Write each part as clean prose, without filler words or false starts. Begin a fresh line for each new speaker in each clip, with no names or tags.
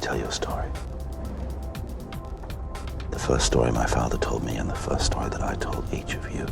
tell you a story. The first story my father told me and the first story that I told each of you.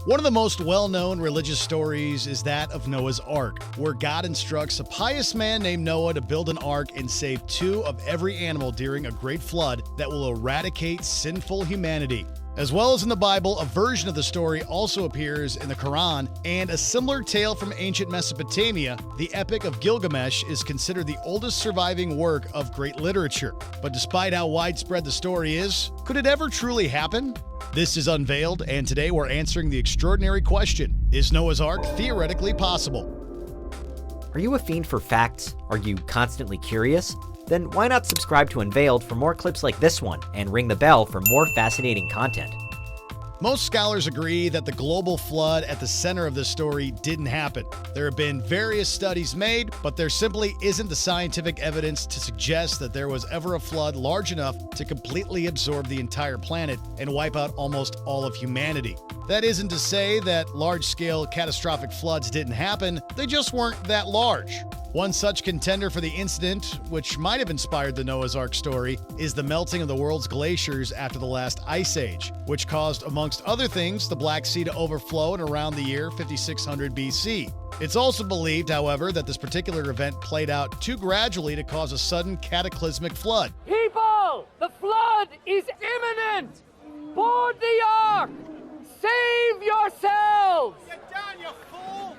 One of the most well-known religious stories is that of Noah's Ark, where God instructs a pious man named Noah to build an ark and save 2 of every animal during a great flood that will eradicate sinful humanity. As well as in the Bible, a version of the story also appears in the Quran, and a similar tale from ancient Mesopotamia, the Epic of Gilgamesh, is considered the oldest surviving work of great literature. But despite how widespread the story is, could it ever truly happen? This is Unveiled, and today we're answering the extraordinary question, is Noah's Ark theoretically possible?
Are you a fiend for facts? Are you constantly curious? Then why not subscribe to Unveiled for more clips like this one and ring the bell for more fascinating content?
Most scholars agree that the global flood at the center of this story didn't happen. There have been various studies made, but there simply isn't the scientific evidence to suggest that there was ever a flood large enough to completely absorb the entire planet and wipe out almost all of humanity. That isn't to say that large-scale catastrophic floods didn't happen, they just weren't that large. One such contender for the incident, which might have inspired the Noah's Ark story, is the melting of the world's glaciers after the last ice age, which caused, amongst other things, the Black Sea to overflow in around the year 5600 BC. It's also believed, however, that this particular event played out too gradually to cause a sudden cataclysmic flood.
People, the flood is imminent! Board the ark! Save yourselves!
Get down, you fool!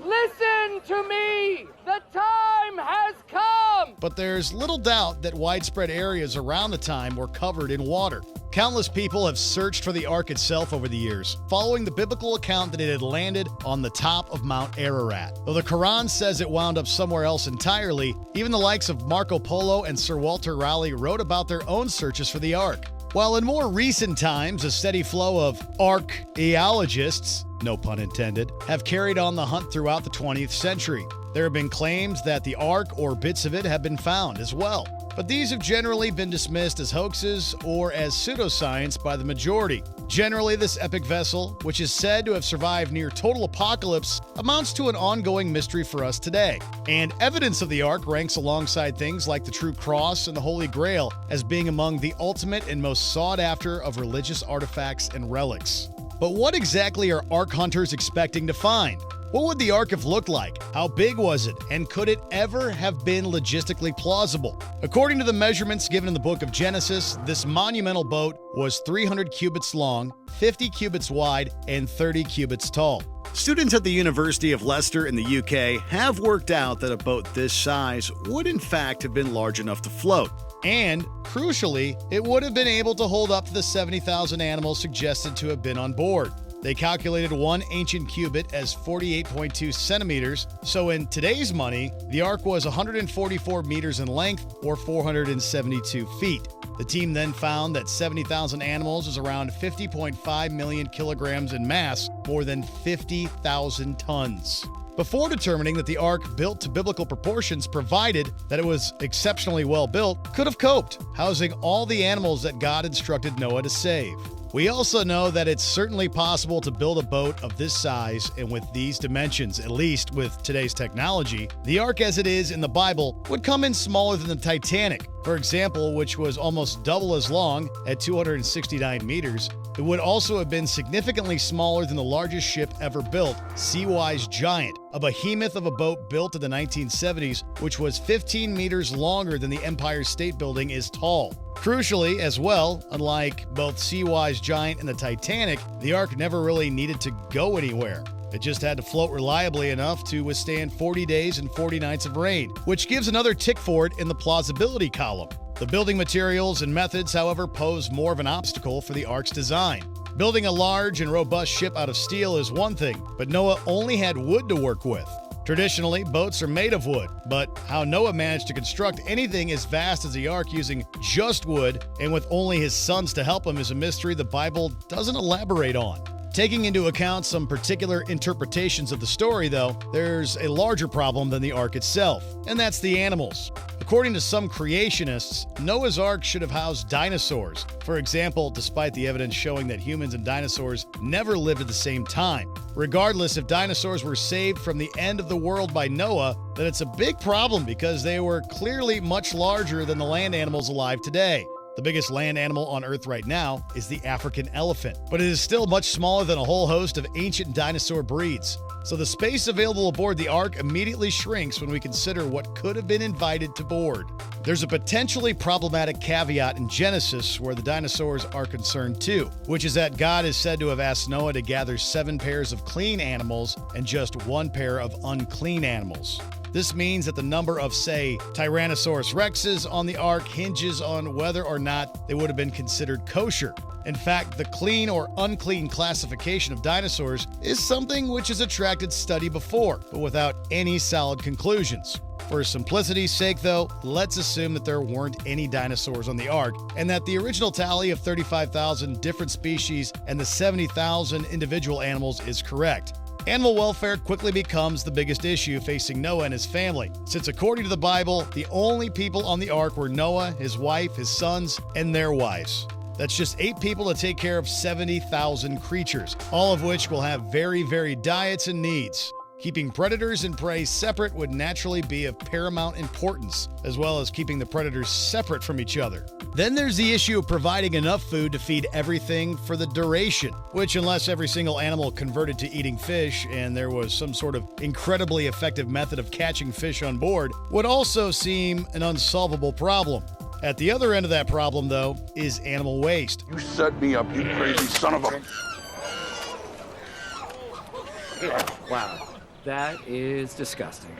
Listen to me! The time has come!
But there's little doubt that widespread areas around the time were covered in water. Countless people have searched for the ark itself over the years, following the biblical account that it had landed on the top of Mount Ararat. Though the Quran says it wound up somewhere else entirely, even the likes of Marco Polo and Sir Walter Raleigh wrote about their own searches for the ark. While in more recent times, a steady flow of archaeologists, no pun intended, have carried on the hunt throughout the 20th century. There have been claims that the ark or bits of it have been found as well. But these have generally been dismissed as hoaxes or as pseudoscience by the majority. Generally, this epic vessel, which is said to have survived near total apocalypse, amounts to an ongoing mystery for us today. And evidence of the ark ranks alongside things like the True Cross and the Holy Grail as being among the ultimate and most sought after of religious artifacts and relics. But what exactly are ark hunters expecting to find? What would the ark have looked like? How big was it? And could it ever have been logistically plausible? According to the measurements given in the book of Genesis, this monumental boat was 300 cubits long, 50 cubits wide, and 30 cubits tall. Students at the University of Leicester in the UK have worked out that a boat this size would in fact have been large enough to float. And, crucially, it would have been able to hold up to the 70,000 animals suggested to have been on board. They calculated one ancient cubit as 48.2 centimeters, so in today's money, the ark was 144 meters in length, or 472 feet. The team then found that 70,000 animals is around 50.5 million kilograms in mass, more than 50,000 tons. Before determining that the ark, built to biblical proportions, provided that it was exceptionally well built, could have coped, housing all the animals that God instructed Noah to save. We also know that it's certainly possible to build a boat of this size and with these dimensions, at least with today's technology. The ark as it is in the Bible would come in smaller than the Titanic, for example, which was almost double as long at 269 meters. It would also have been significantly smaller than the largest ship ever built, Seawise Giant, a behemoth of a boat built in the 1970s, which was 15 meters longer than the Empire State Building is tall. Crucially, as well, unlike both Seawise Giant and the Titanic, the ark never really needed to go anywhere. It just had to float reliably enough to withstand 40 days and 40 nights of rain, which gives another tick for it in the plausibility column. The building materials and methods, however, pose more of an obstacle for the ark's design. Building a large and robust ship out of steel is one thing, but Noah only had wood to work with. Traditionally, boats are made of wood, but how Noah managed to construct anything as vast as the ark using just wood and with only his sons to help him is a mystery the Bible doesn't elaborate on. Taking into account some particular interpretations of the story, though, there's a larger problem than the ark itself, and that's the animals. According to some creationists, Noah's Ark should have housed dinosaurs. For example, despite the evidence showing that humans and dinosaurs never lived at the same time. Regardless, if dinosaurs were saved from the end of the world by Noah, then it's a big problem because they were clearly much larger than the land animals alive today. The biggest land animal on Earth right now is the African elephant, but it is still much smaller than a whole host of ancient dinosaur breeds. So the space available aboard the Ark immediately shrinks when we consider what could have been invited to board. There's a potentially problematic caveat in Genesis where the dinosaurs are concerned too, which is that God is said to have asked Noah to gather 7 pairs of clean animals and just 1 pair of unclean animals. This means that the number of, say, Tyrannosaurus rexes on the Ark hinges on whether or not they would have been considered kosher. In fact, the clean or unclean classification of dinosaurs is something which has attracted study before, but without any solid conclusions. For simplicity's sake, though, let's assume that there weren't any dinosaurs on the Ark, and that the original tally of 35,000 different species and the 70,000 individual animals is correct. Animal welfare quickly becomes the biggest issue facing Noah and his family, since according to the Bible, the only people on the Ark were Noah, his wife, his sons, and their wives. That's just 8 people to take care of 70,000 creatures, all of which will have very varied diets and needs. Keeping predators and prey separate would naturally be of paramount importance, as well as keeping the predators separate from each other. Then there's the issue of providing enough food to feed everything for the duration, which, unless every single animal converted to eating fish and there was some sort of incredibly effective method of catching fish on board, would also seem an unsolvable problem. At the other end of that problem, though, is animal waste.
You set me up, you crazy son of a...
Wow, that is disgusting.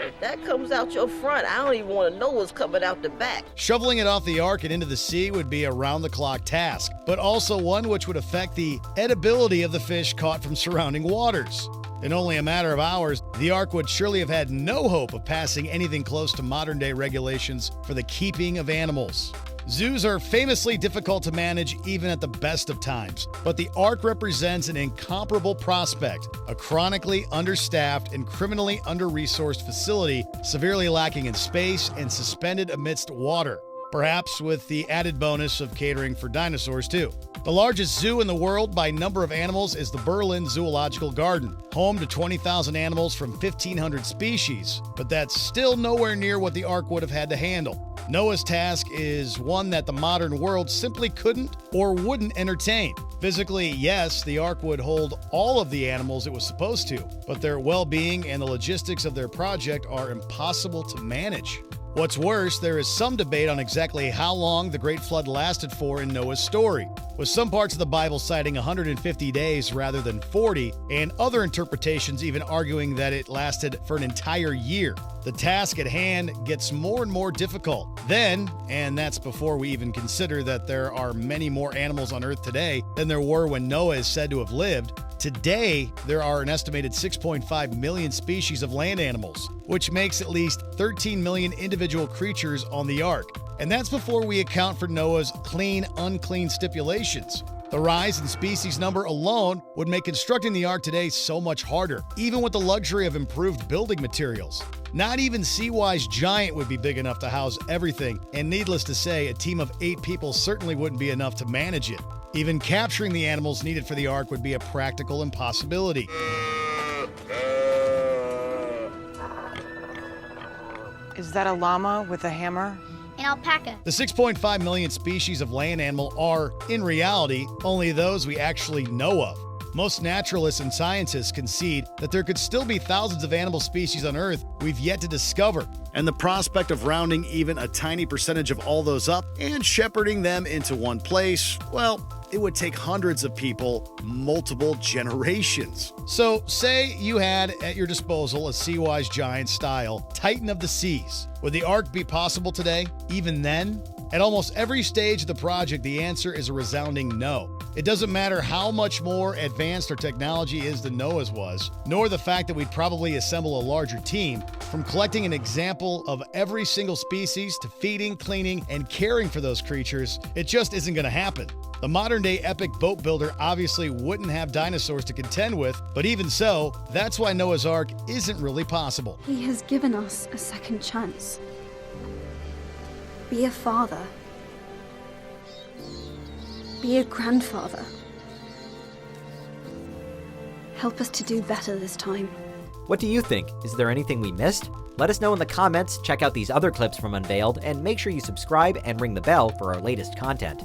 If that comes out your front, I don't even want to know what's coming out the back.
Shoveling it off the Ark and into the sea would be a round-the-clock task, but also one which would affect the edibility of the fish caught from surrounding waters. In only a matter of hours, the Ark would surely have had no hope of passing anything close to modern-day regulations for the keeping of animals. Zoos are famously difficult to manage even at the best of times, but the Ark represents an incomparable prospect, a chronically understaffed and criminally under-resourced facility severely lacking in space and suspended amidst water, perhaps with the added bonus of catering for dinosaurs too. The largest zoo in the world by number of animals is the Berlin Zoological Garden, home to 20,000 animals from 1,500 species, but that's still nowhere near what the Ark would have had to handle. Noah's task is one that the modern world simply couldn't or wouldn't entertain. Physically, yes, the Ark would hold all of the animals it was supposed to, but their well-being and the logistics of their project are impossible to manage. What's worse, there is some debate on exactly how long the Great Flood lasted for in Noah's story, with some parts of the Bible citing 150 days rather than 40, and other interpretations even arguing that it lasted for an entire year. The task at hand gets more and more difficult. Then, and that's before we even consider that there are many more animals on Earth today than there were when Noah is said to have lived, today, there are an estimated 6.5 million species of land animals, which makes at least 13 million individual creatures on the Ark. And that's before we account for Noah's clean-unclean stipulations. The rise in species number alone would make constructing the Ark today so much harder, even with the luxury of improved building materials. Not even Seawise Giant would be big enough to house everything, and needless to say, a team of 8 people certainly wouldn't be enough to manage it. Even capturing the animals needed for the Ark would be a practical impossibility.
Is that a llama with a hammer?
An alpaca.
The 6.5 million species of land animal are, in reality, only those we actually know of. Most naturalists and scientists concede that there could still be thousands of animal species on Earth we've yet to discover, and the prospect of rounding even a tiny percentage of all those up and shepherding them into one place, well, it would take hundreds of people, multiple generations. So, say you had at your disposal a Seawise Giant style Titan of the Seas. Would the Ark be possible today? Even then? At almost every stage of the project, the answer is a resounding no. It doesn't matter how much more advanced our technology is than Noah's was, nor the fact that we'd probably assemble a larger team. From collecting an example of every single species to feeding, cleaning, and caring for those creatures, it just isn't going to happen. The modern-day epic boat builder obviously wouldn't have dinosaurs to contend with, but even so, that's why Noah's Ark isn't really possible.
He has given us a second chance. Be a father. Be a grandfather. Help us to do better this time.
What do you think? Is there anything we missed? Let us know in the comments, check out these other clips from Unveiled, and make sure you subscribe and ring the bell for our latest content.